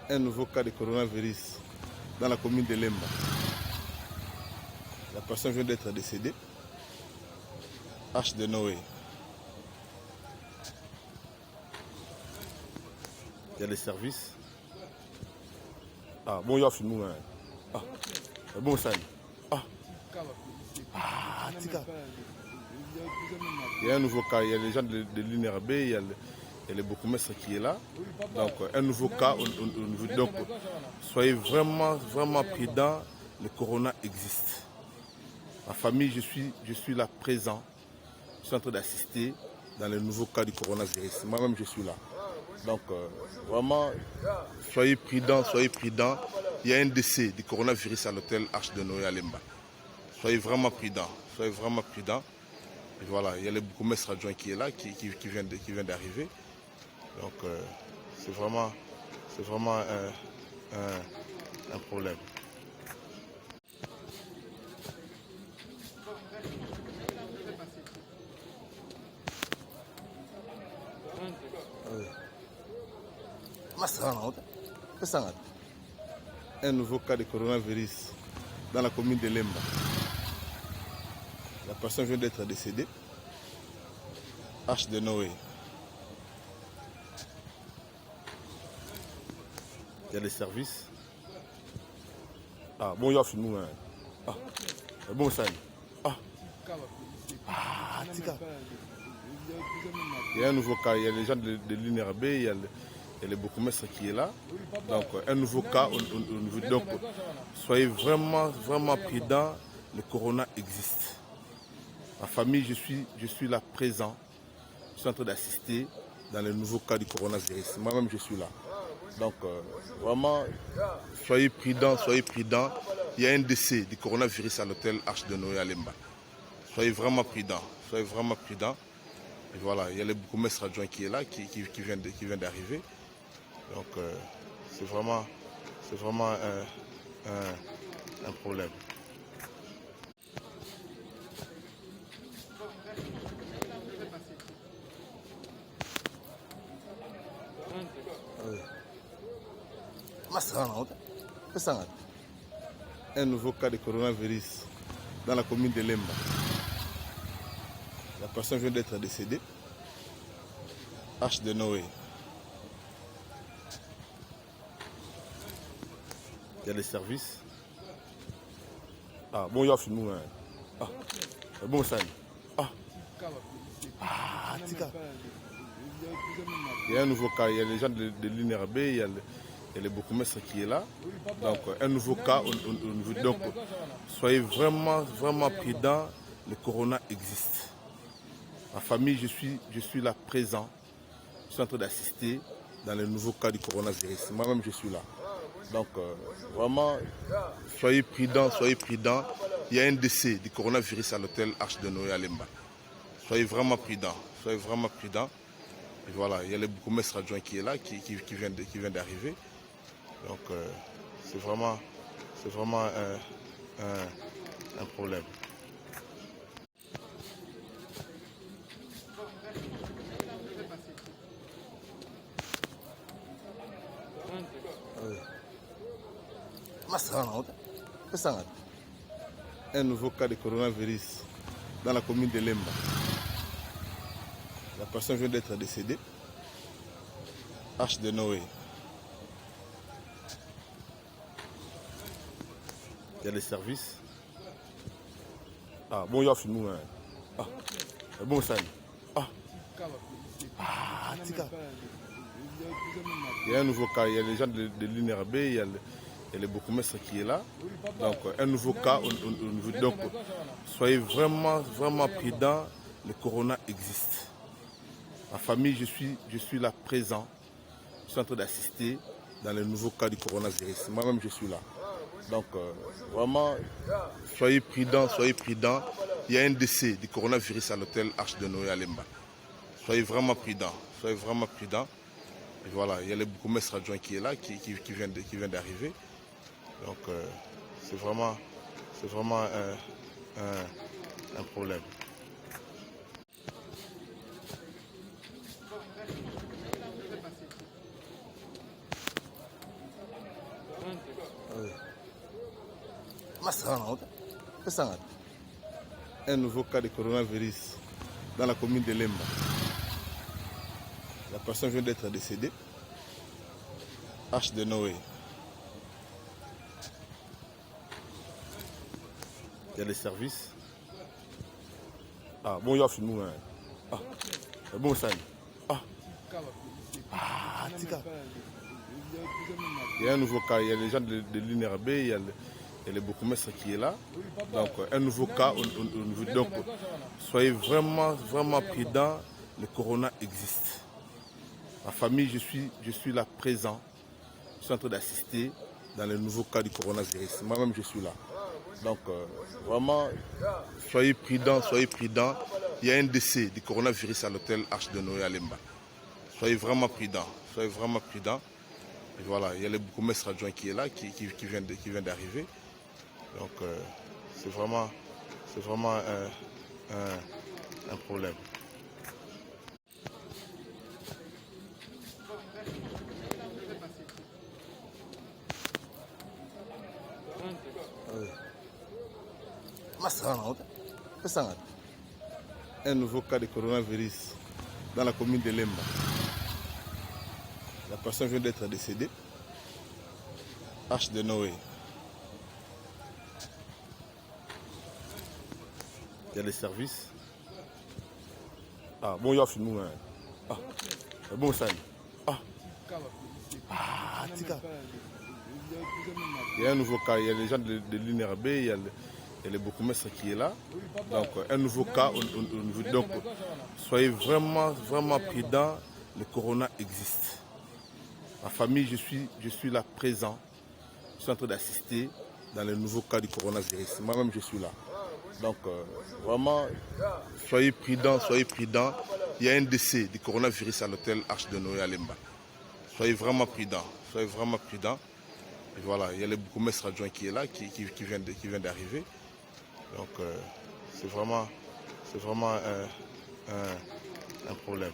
Un nouveau cas de coronavirus dans la commune de Lemba. La personne vient d'être décédée. H de Noé. Il y a des services. Ah, bon, il y a film. Ah, bon, ça. Tika. Il y a un nouveau cas. Il y a les gens de l'INRB. Il y a le bourgmestre qui est là. Donc, un nouveau cas. Donc, soyez vraiment prudents. Le corona existe. Ma famille, je suis là présent. Je suis en train d'assister dans le nouveau cas du coronavirus. Moi-même, je suis là. Donc, vraiment, soyez prudents. Il y a un décès du coronavirus à l'hôtel H de Noé à Lemba. Soyez vraiment prudents. Et voilà, il y a le bourgmestre adjoint qui est là, qui vient d'arriver. Donc, c'est vraiment un problème. Un nouveau cas de coronavirus dans la commune de Lemba. La personne vient d'être décédée. H de Noé. Il y a des services. Ah, bon, il y a film. Ah, bon, ça. Tika. Il y a un nouveau cas. Il y a les gens de l'INRB. Il y a le bourgmestre qui est là. Donc, un nouveau cas. Donc, soyez vraiment prudents. Le corona existe. Ma famille, je suis là présent. Je suis en train d'assister dans le nouveau cas du coronavirus. Moi-même, je suis là. Donc, vraiment, soyez prudents. Il y a un décès du coronavirus à l'hôtel H de Noé à Lemba. Soyez vraiment prudents. Et voilà, il y a le bourgmestre adjoint qui est là, qui vient d'arriver. Donc, c'est vraiment un problème. Un nouveau cas de coronavirus dans la commune de Lemba. La personne vient d'être décédée. H de Noé. Il y a des services. Ah, bon, il y a film. Ah, bon, ça. Tika. Il y a un nouveau cas. Il y a les gens de l'INRB. Il y a le bourgmestre qui est là. Donc, un nouveau cas. Donc, soyez vraiment prudents. Le corona existe. Ma famille, je suis là présent. Je suis en train d'assister dans le nouveau cas du coronavirus. Moi-même, je suis là. Donc, vraiment, soyez prudents. Il y a un décès du coronavirus à l'hôtel H de Noé à Lemba. Soyez vraiment prudents. Et voilà, il y a le bourgmestre adjoint qui est là, qui vient d'arriver. Donc, c'est vraiment un problème. Un nouveau cas de coronavirus dans la commune de Lemba. La personne vient d'être décédée. H de Noé. Il y a des services. Ah, bon, il y a film. Ah, bon, ça. Tika. Il y a un nouveau cas. Il y a les gens de l'INRB. Il y a le bourgmestre qui est là. Donc, un nouveau cas. Donc, soyez vraiment prudents. Le corona existe. Ma famille, je suis là présent. Je suis en train d'assister dans le nouveau cas du coronavirus. Moi-même, je suis là. Donc, vraiment, soyez prudents. Il y a un décès du coronavirus à l'hôtel H de Noé à Lemba. Soyez vraiment prudents. Et voilà, il y a le bourgmestre adjoint qui est là, qui vient d'arriver. Donc, c'est vraiment un problème. Un nouveau cas de coronavirus dans la commune de Lemba. La personne vient d'être décédée. H de Noé. Il y a les services. Ah, bon, il y a film. Ah, bon, ça. Tika. Il y a un nouveau cas. Il y a les gens de l'INRB. Il y a le bourgmestre qui est là. Donc, un nouveau cas. Donc, soyez vraiment prudents. Le corona existe. Ma famille, je suis là présent. Je suis en train d'assister dans le nouveau cas du coronavirus. Moi-même, je suis là. Donc, vraiment, soyez prudents. Il y a un décès du coronavirus à l'hôtel H de Noé à Lemba. Soyez vraiment prudents. Et voilà, il y a le bourgmestre adjoint qui est là, qui vient d'arriver. Donc, c'est vraiment un problème. Un nouveau cas de coronavirus dans la commune de Lemba. La personne vient d'être décédée. H de Noé. Il y a les services. Ah, bon, il y a film. Ah, bon, ça. Tika. Il y a un nouveau cas. Il y a les gens de l'INRB. Il y a le bourgmestre qui est là. Donc, un nouveau cas. Donc, soyez vraiment prudents. Le corona existe. Ma famille, je suis là présent. Je suis en train d'assister dans le nouveau cas du coronavirus. Moi-même, je suis là. Donc, vraiment, soyez prudents. Il y a un décès du coronavirus à l'hôtel H de Noé à Lemba. Soyez vraiment prudents. Et voilà, il y a le bourgmestre adjoint qui est là, qui vient d'arriver. Donc, c'est vraiment un problème.